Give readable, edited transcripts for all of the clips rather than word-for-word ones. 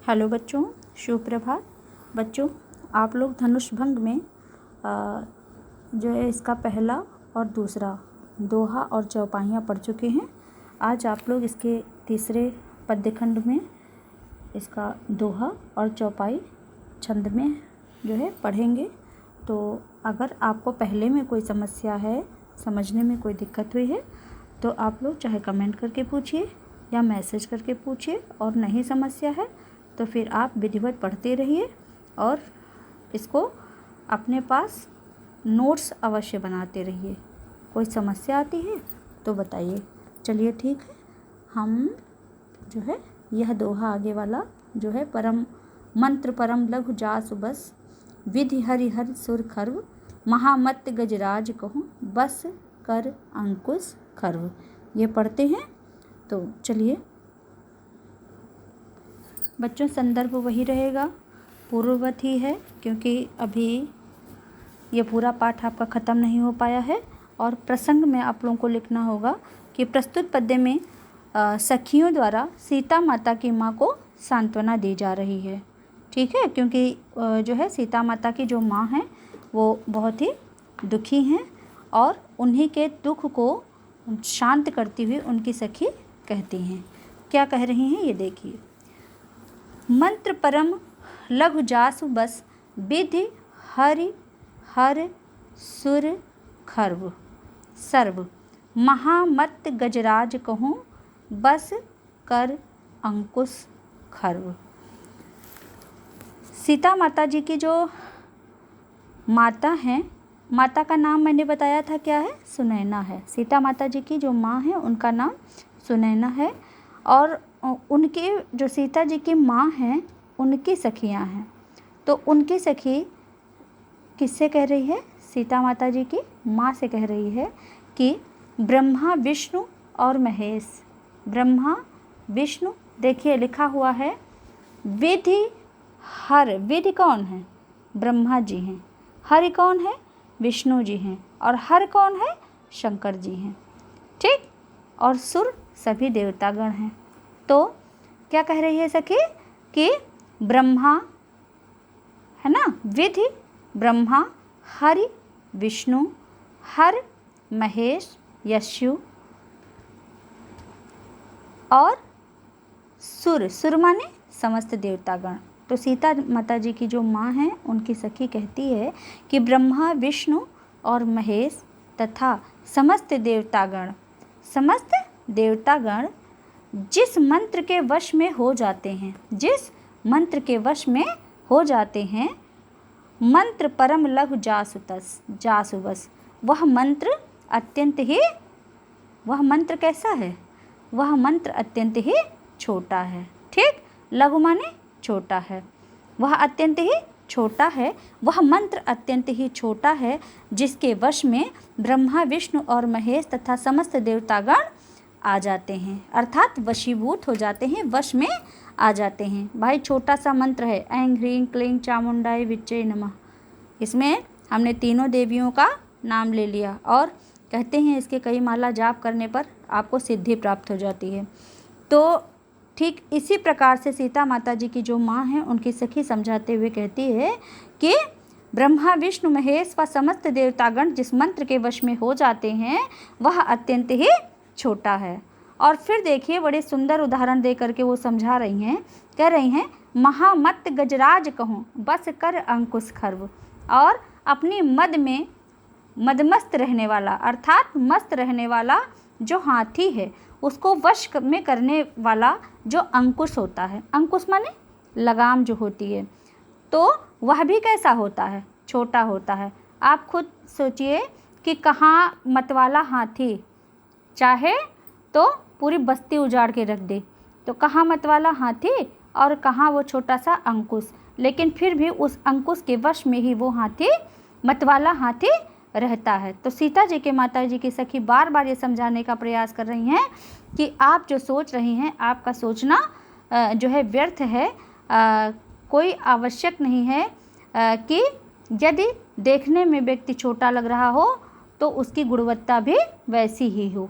Hello बच्चों, शुभ प्रभात। बच्चों, आप लोग धनुष भंग में जो है इसका पहला और दूसरा दोहा और चौपाइयाँ पढ़ चुके हैं। आज आप लोग इसके तीसरे पद्यखंड में इसका दोहा और चौपाई छंद में जो है पढ़ेंगे। तो अगर आपको पहले में कोई समस्या है, समझने में कोई दिक्कत हुई है, तो आप लोग चाहे कमेंट करके पूछिए या मैसेज करके पूछिए, और नहीं समस्या है तो फिर आप विधिवत पढ़ते रहिए और इसको अपने पास नोट्स अवश्य बनाते रहिए। कोई समस्या आती है तो बताइए। चलिए ठीक है, हम जो है यह दोहा आगे वाला जो है परम मंत्र परम लघु जासु बस विधि हरि हर सुर खर्व महामत गजराज कहूँ बस कर अंकुश खर्व, ये पढ़ते हैं। तो चलिए बच्चों, संदर्भ वही रहेगा, पूर्ववत ही है, क्योंकि अभी ये पूरा पाठ आपका ख़त्म नहीं हो पाया है। और प्रसंग में आप लोगों को लिखना होगा कि प्रस्तुत पद्य में सखियों द्वारा सीता माता की माँ को सांत्वना दी जा रही है। ठीक है, क्योंकि जो है सीता माता की जो माँ हैं वो बहुत ही दुखी हैं और उन्हीं के दुख को शांत करती हुई उनकी सखी कहती हैं। क्या कह रही हैं ये देखिए। मंत्र परम लघु जासु बस विधि हरि हर सुर खर्व सर्व महामत गजराज कहूँ बस कर अंकुश खर्व। सीता माता जी की जो माता हैं, माता का नाम मैंने बताया था क्या है, सुनैना है। सीता माता जी की जो माँ है उनका नाम सुनैना है, और उनकी जो सीता जी की माँ हैं उनकी सखियाँ हैं। तो उनकी सखी किससे कह रही है? सीता माता जी की माँ से कह रही है कि ब्रह्मा विष्णु और महेश। ब्रह्मा विष्णु, देखिए लिखा हुआ है विधि हर। विधि कौन है? ब्रह्मा जी हैं। हरि कौन है? विष्णु जी हैं। और हर कौन है? शंकर जी हैं। ठीक, और सुर सभी देवतागण हैं। तो क्या कह रही है सखी कि ब्रह्मा है ना, विधि ब्रह्मा, हरि विष्णु, हर महेश यशु, और सुर, सुर माने समस्त देवतागण। तो सीता माता जी की जो माँ हैं उनकी सखी कहती है कि ब्रह्मा विष्णु और महेश तथा समस्त देवतागण जिस मंत्र के वश में हो जाते हैं, जिस मंत्र के वश में हो जाते हैं, मंत्र परम लघु जासु बस, वह मंत्र अत्यंत ही, वह मंत्र कैसा है? वह मंत्र अत्यंत ही छोटा है। ठीक, लघु माने छोटा है, वह अत्यंत ही छोटा है, वह मंत्र अत्यंत ही छोटा है, जिसके वश में ब्रह्मा विष्णु और महेश तथा समस्त देवतागण आ जाते हैं, अर्थात वशीभूत हो जाते हैं, वश में आ जाते हैं। भाई छोटा सा मंत्र है, ऐं ह्रीं क्लीं चामुंडाय विच्चे नमः। इसमें हमने तीनों देवियों का नाम ले लिया और कहते हैं इसके कई माला जाप करने पर आपको सिद्धि प्राप्त हो जाती है। तो ठीक इसी प्रकार से सीता माता जी की जो माँ हैं उनकी सखी समझाते हुए कहती है कि ब्रह्मा विष्णु महेश व समस्त देवतागण जिस मंत्र के वश में हो जाते हैं वह अत्यंत ही छोटा है। और फिर देखिए बड़े सुंदर उदाहरण दे करके वो समझा रही हैं, कह रही हैं महामत गजराज कहूँ बस कर अंकुश खर्व। और अपनी मद में मदमस्त रहने वाला, अर्थात मस्त रहने वाला जो हाथी है उसको वश में करने वाला जो अंकुश होता है, अंकुश माने लगाम जो होती है, तो वह भी कैसा होता है? छोटा होता है। आप खुद सोचिए कि कहाँ मतवाला हाथी चाहे तो पूरी बस्ती उजाड़ के रख दे, तो कहाँ मतवाला हाथी और कहाँ वो छोटा सा अंकुश, लेकिन फिर भी उस अंकुश के वश में ही वो हाथी, मतवाला हाथी रहता है। तो सीता जी के माता जी की सखी बार बार ये समझाने का प्रयास कर रही हैं कि आप जो सोच रही हैं आपका सोचना जो है व्यर्थ है। कोई आवश्यक नहीं है कि यदि देखने में व्यक्ति छोटा लग रहा हो तो उसकी गुणवत्ता भी वैसी ही हो।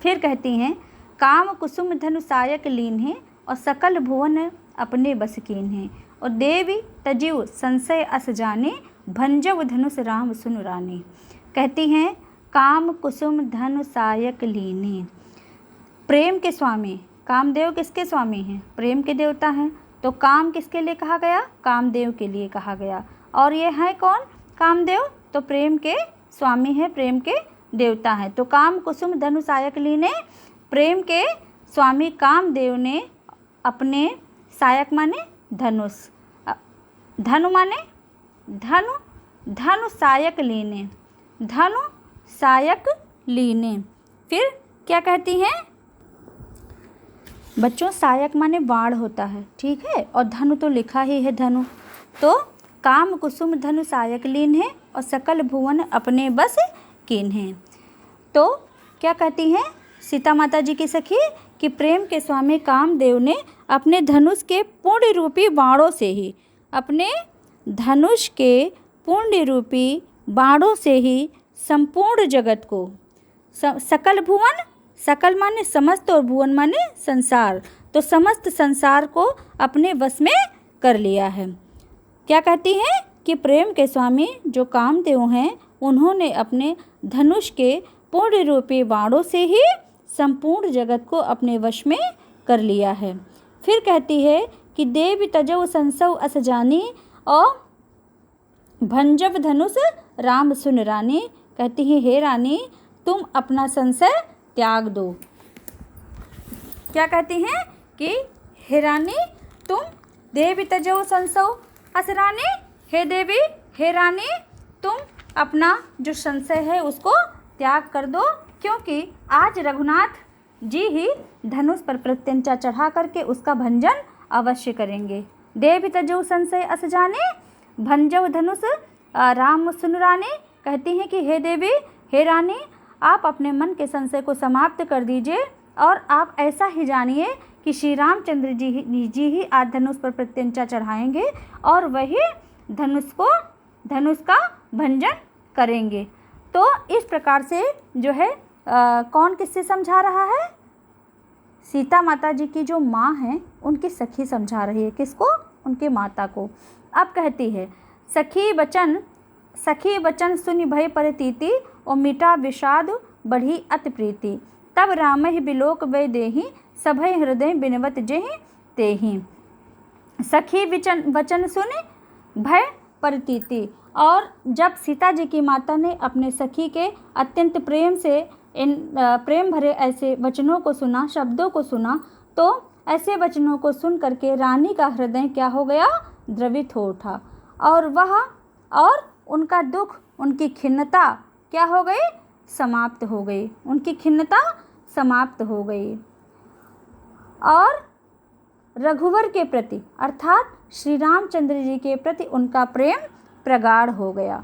फिर कहती हैं काम कुसुम धनु सायक लीन है और सकल भुवन अपने बस कीन्हे। और देवी तजिव संशय अस जाने, भंजव धनुष राम सुन रानी। कहती हैं काम कुसुम धनु सायक लीने। प्रेम के स्वामी कामदेव किसके स्वामी हैं? प्रेम के देवता हैं। तो काम किसके लिए कहा गया? कामदेव के लिए कहा गया। और ये हैं कौन? कामदेव। तो प्रेम के स्वामी है, प्रेम के देवता हैं। तो काम कुसुम धनु सायक लीने, प्रेम के स्वामी कामदेव ने अपने सायक माने धनुष, धनु माने धनु, धनु सायक लीने, धनु सायक लीने। फिर क्या कहती हैं बच्चों? सायक माने बाण होता है, ठीक है, और धनु तो लिखा ही है धनु। तो काम कुसुम धनु सायक लीन्हे और सकल भुवन अपने बस कीन्हे। तो क्या कहती हैं सीता माता जी की सखी कि प्रेम के स्वामी कामदेव ने अपने धनुष के पुण्य रूपी बाणों से ही, अपने धनुष के पुण्य रूपी बाणों से ही संपूर्ण जगत को, सकल भुवन, सकल माने समस्त और भुवन माने संसार, तो समस्त संसार को अपने वश में कर लिया है। क्या कहती हैं कि प्रेम के स्वामी जो कामदेव हैं उन्होंने अपने धनुष के पूर्ण रूपी बाणों से ही संपूर्ण जगत को अपने वश में कर लिया है। फिर कहती है कि देव तजव संसव अस जानी और भंजव धनुष राम सुन रानी। कहती है हे रानी तुम अपना संशय त्याग दो। क्या कहती हैं कि हे रानी तुम देवी तजव संसव अस रानी, हे देवी हे रानी तुम अपना जो संशय है उसको त्याग कर दो, क्योंकि आज रघुनाथ जी ही धनुष पर प्रत्यंचा चढ़ा करके उसका भंजन अवश्य करेंगे। देवी तजव संशय अस जाने, भंजव धनुष राम सुन रानी। कहती हैं कि हे देवी हे रानी आप अपने मन के संशय को समाप्त कर दीजिए और आप ऐसा ही जानिए कि श्री रामचंद्र जी ही आज धनुष पर प्रत्यंचा चढ़ाएंगे और वही धनुष का भंजन करेंगे। तो इस प्रकार से जो है कौन किससे समझा रहा है? सीता माता जी की जो माँ हैं उनकी सखी समझा रही है। किसको? उनके माता को। अब कहती है सखी बचन सुनि भय परितीति और मिटा विषाद बढ़ी अति प्रीति। तब राम ही बिलोक वै देहि सभय हृदय बिनवत जेहि तेहि। सखी वचन सुनि भय परितीति। और जब सीता जी की माता ने अपने सखी के अत्यंत प्रेम से इन प्रेम भरे ऐसे वचनों को सुना, शब्दों को सुना, तो ऐसे वचनों को सुन करके रानी का हृदय क्या हो गया? द्रवित हो उठा और उनका दुख, उनकी खिन्नता क्या हो गई? समाप्त हो गई। उनकी खिन्नता समाप्त हो गई और रघुवर के प्रति अर्थात श्री रामचंद्र जी के प्रति उनका प्रेम प्रगाढ़ हो गया।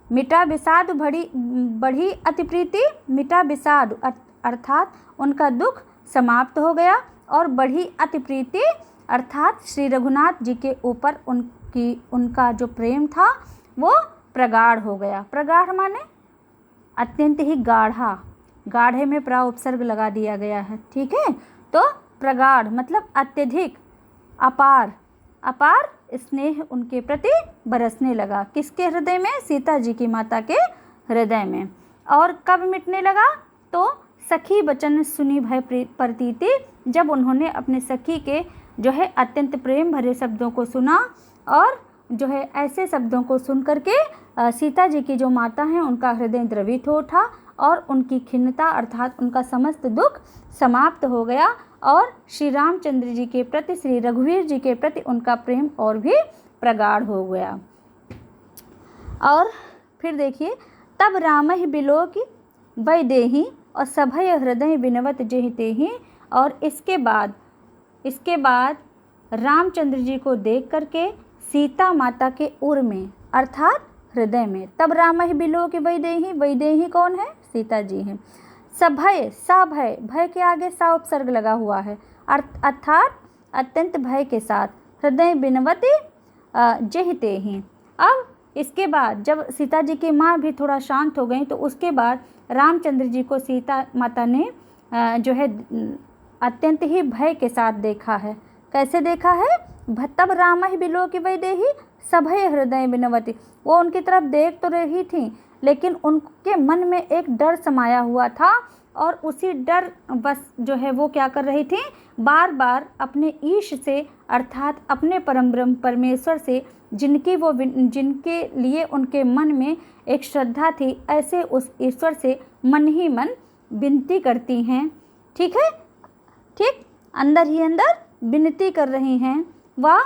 मिटा विषाद बढ़ी अति प्रीति। मिटा विषाद अर्थात उनका दुख समाप्त हो गया और बढ़ी अति प्रीति अर्थात श्री रघुनाथ जी के ऊपर उनका जो प्रेम था वो प्रगाढ़ हो गया। प्रगाढ़ माने अत्यंत ही गाढ़ा, गाढ़े में प्रा उपसर्ग लगा दिया गया है, ठीक है। तो प्रगाढ़ मतलब अत्यधिक, अपार स्नेह उनके प्रति बरसने लगा। किसके हृदय में? सीता जी की माता के हृदय में। और कब मिटने लगा? तो सखी वचन सुनी भय प्रतीति, जब उन्होंने अपने सखी के जो है अत्यंत प्रेम भरे शब्दों को सुना और जो है ऐसे शब्दों को सुन करके सीता जी की जो माता हैं उनका हृदय द्रवित हो उठा और उनकी खिन्नता अर्थात उनका समस्त दुख समाप्त हो गया और श्री रामचंद्र जी के प्रति, श्री रघुवीर जी के प्रति उनका प्रेम और भी प्रगाढ़ हो गया। और फिर देखिए तब राम ही बिलोक वै देहि और सभय हृदय बिनवत जेहि तेहि। और इसके बाद रामचंद्र जी को देख करके सीता माता के उर में अर्थात हृदय में, तब राम ही बिलोक वै देहि कौन है? सीता जी हैं। सभय, सभय, भय के आगे सा उपसर्ग लगा हुआ है अर्थात अत्यंत भय के साथ, हृदय बिनवती जेहि तेहि। अब इसके बाद जब सीता जी की माँ भी थोड़ा शांत हो गई तो उसके बाद रामचंद्र जी को सीता माता ने जो है अत्यंत ही भय के साथ देखा है। कैसे देखा है? तब रामः बिलोकि वैदेही सभय हृदय बिनवती। वो उनकी तरफ देख तो रही थी, लेकिन उनके मन में एक डर समाया हुआ था, और उसी डर बस जो है वो क्या कर रही थी, बार बार अपने ईश से अर्थात अपने परम ब्रह्म परमेश्वर से, जिनके लिए उनके मन में एक श्रद्धा थी, ऐसे उस ईश्वर से मन ही मन विनती करती हैं। ठीक है, ठीक, अंदर ही अंदर विनती कर रही हैं। वह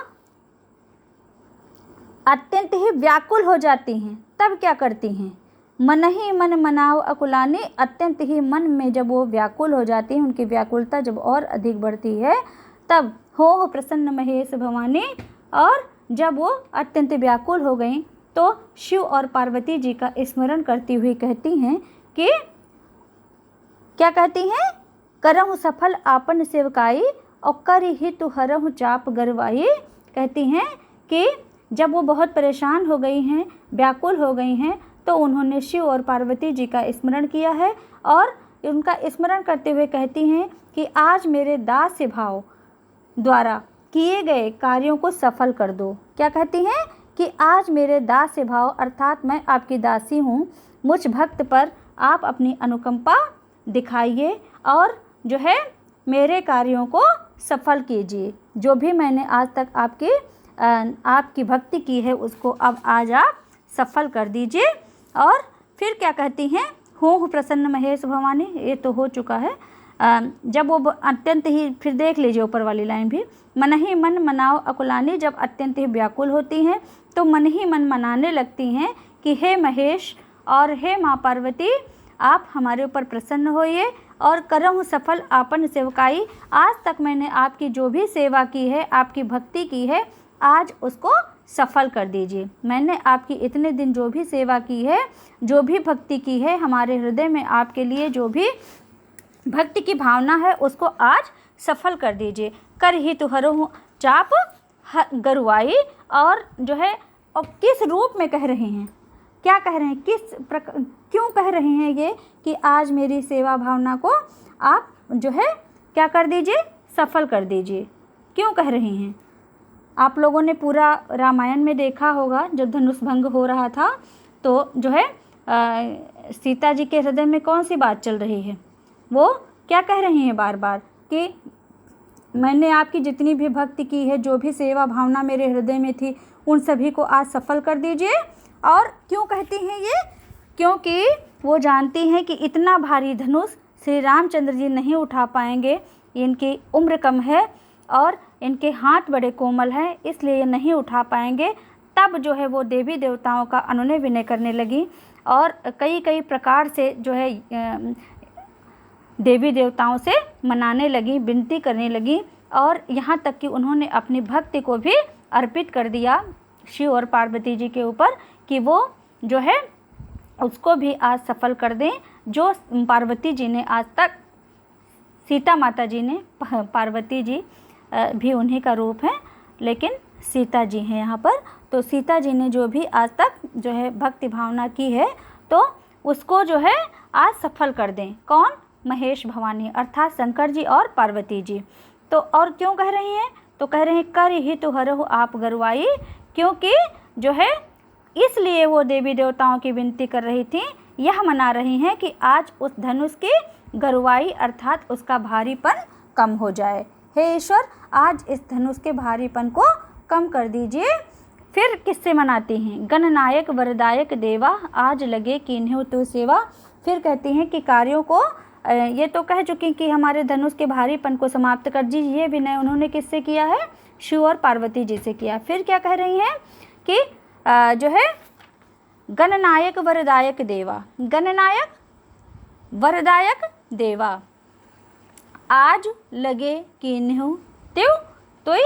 अत्यंत ही व्याकुल हो जाती हैं। तब क्या करती हैं? मन ही मन मनाओ अकुलानी। अत्यंत ही मन में जब वो व्याकुल हो जाती हैं, उनकी व्याकुलता जब और अधिक बढ़ती है, तब हो प्रसन्न महेश भवानी। और जब वो अत्यंत व्याकुल हो गई तो शिव और पार्वती जी का स्मरण करती हुई कहती हैं कि क्या कहती हैं? करहु सफल आपन सेवकाई और कर हित हरहु चाप गरवाई। कहती हैं कि जब वो बहुत परेशान हो गई हैं, व्याकुल हो गई हैं, तो उन्होंने शिव और पार्वती जी का स्मरण किया है, और उनका स्मरण करते हुए कहती हैं कि आज मेरे दास्य भाव द्वारा किए गए कार्यों को सफल कर दो। क्या कहती हैं? कि आज मेरे दास्य भाव अर्थात मैं आपकी दासी हूँ, मुझ भक्त पर आप अपनी अनुकंपा दिखाइए और जो है मेरे कार्यों को सफल कीजिए। जो भी मैंने आज तक आपकी भक्ति की है, उसको अब आज आप सफल कर दीजिए। और फिर क्या कहती हैं? हो प्रसन्न महेश भवानी। ये तो हो चुका है। जब वो अत्यंत ही, फिर देख लीजिए ऊपर वाली लाइन भी, मन ही मन मनाओ अकुलानी। जब अत्यंत ही व्याकुल होती हैं तो मन ही मन मनाने लगती हैं कि हे महेश और हे माँ पार्वती, आप हमारे ऊपर प्रसन्न होइए और करहु सफल आपन सेवकाई। आज तक मैंने आपकी जो भी सेवा की है, आपकी भक्ति की है, आज उसको सफल कर दीजिए। मैंने आपकी इतने दिन जो भी सेवा की है, जो भी भक्ति की है, हमारे हृदय में आपके लिए जो भी भक्ति की भावना है, उसको आज सफल कर दीजिए। कर ही तुहरहु चाप गरुआई। और जो है, और किस रूप में कह रहे हैं? क्या कह रहे हैं? क्यों कह रहे हैं ये कि आज मेरी सेवा भावना को आप जो है क्या कर दीजिए, सफल कर दीजिए? क्यों कह रहे हैं? आप लोगों ने पूरा रामायण में देखा होगा, जब धनुष भंग हो रहा था तो जो है सीता जी के हृदय में कौन सी बात चल रही है? वो क्या कह रही हैं बार बार कि मैंने आपकी जितनी भी भक्ति की है, जो भी सेवा भावना मेरे हृदय में थी, उन सभी को आज सफल कर दीजिए। और क्यों कहती हैं ये? क्योंकि वो जानती हैं कि इतना भारी धनुष श्री रामचंद्र जी नहीं उठा पाएंगे, इनकी उम्र कम है और इनके हाथ बड़े कोमल हैं, इसलिए ये नहीं उठा पाएंगे। तब जो है वो देवी देवताओं का अनुनय विनय करने लगी और कई प्रकार से जो है देवी देवताओं से मनाने लगी, विनती करने लगी, और यहाँ तक कि उन्होंने अपनी भक्ति को भी अर्पित कर दिया शिव और पार्वती जी के ऊपर कि वो जो है उसको भी आज सफल कर दें। जो पार्वती जी ने आज तक, सीता माता जी ने, पार्वती जी भी उन्हीं का रूप है, लेकिन सीता जी हैं यहाँ पर, तो सीता जी ने जो भी आज तक जो है भक्ति भावना की है, तो उसको जो है आज सफल कर दें। कौन? महेश भवानी अर्थात शंकर जी और पार्वती जी। तो और क्यों कह रही हैं? तो कह रहे हैं कर ही तो हरहु आप गरुआई। क्योंकि जो है इसलिए वो देवी देवताओं की विनती कर रही थी, यह मना रही हैं कि आज उस धनुष की गरुआई अर्थात उसका भारीपन कम हो जाए। हे ईश्वर, आज इस धनुष के भारीपन को कम कर दीजिए। फिर किससे मनाती हैं? गणनायक वरदायक देवा, आज लगे कीन्हु तू सेवा। फिर कहती हैं कि कार्यों को, ये तो कह चुकी कि हमारे धनुष के भारीपन को समाप्त कर दीजिए। ये विनय उन्होंने किससे किया है? शिव और पार्वती जी से किया। फिर क्या कह रही हैं कि जो है गणनायक वरदायक देवा, गणनायक वरदायक देवा, आज लगे कीन्हु त्यों तोई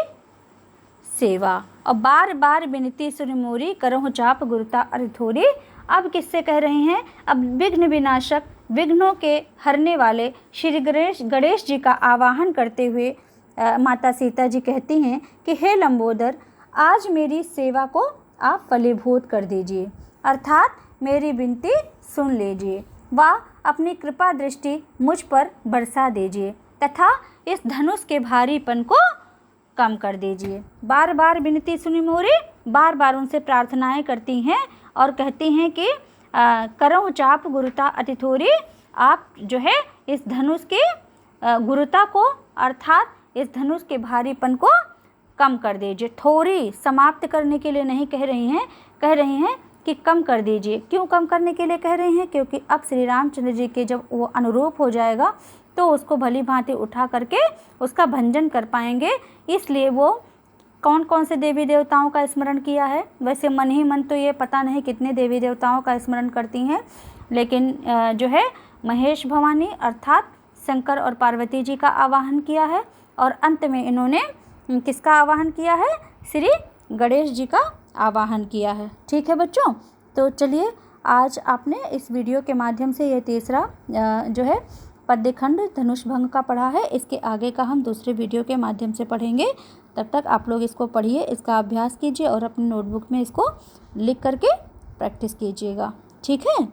सेवा। और बार बार विनती सुन मोरी, करहु चाप गुरुता अरिथोरी। अब किससे कह रहे हैं? अब विघ्न विनाशक, विघ्नों के हरने वाले श्री गणेश जी का आवाहन करते हुए माता सीता जी कहती हैं कि हे लंबोदर, आज मेरी सेवा को आप फलीभूत कर दीजिए, अर्थात मेरी विनती सुन लीजिए व अपनी कृपा दृष्टि मुझ पर बरसा दीजिए तथा इस धनुष के भारीपन को कम कर दीजिए। बार बार विनती सुनी मोरी, बार बार उनसे प्रार्थनाएं करती हैं और कहती हैं कि करो चाप गुरुता अति थोरी, आप जो है इस धनुष की गुरुता को अर्थात इस धनुष के भारीपन को कम कर दीजिए। थोड़ी समाप्त करने के लिए नहीं कह रही हैं कि कम कर दीजिए। क्यों कम करने के लिए कह रही हैं? क्योंकि अब श्री रामचंद्र जी के जब वो अनुरूप हो जाएगा तो उसको भली भांति उठा करके उसका भंजन कर पाएंगे। इसलिए वो कौन कौन से देवी देवताओं का स्मरण किया है? वैसे मन ही मन तो ये पता नहीं कितने देवी देवताओं का स्मरण करती हैं, लेकिन जो है महेश भवानी अर्थात शंकर और पार्वती जी का आवाहन किया है और अंत में इन्होंने किसका आवाहन किया है? श्री गणेश जी का आवाहन किया है। ठीक है बच्चों, तो चलिए आज आपने इस वीडियो के माध्यम से ये तीसरा जो है पद्यखंड धनुष भंग का पढ़ा है। इसके आगे का हम दूसरे वीडियो के माध्यम से पढ़ेंगे। तब तक आप लोग इसको पढ़िए, इसका अभ्यास कीजिए और अपनी नोटबुक में इसको लिख करके प्रैक्टिस कीजिएगा। ठीक है।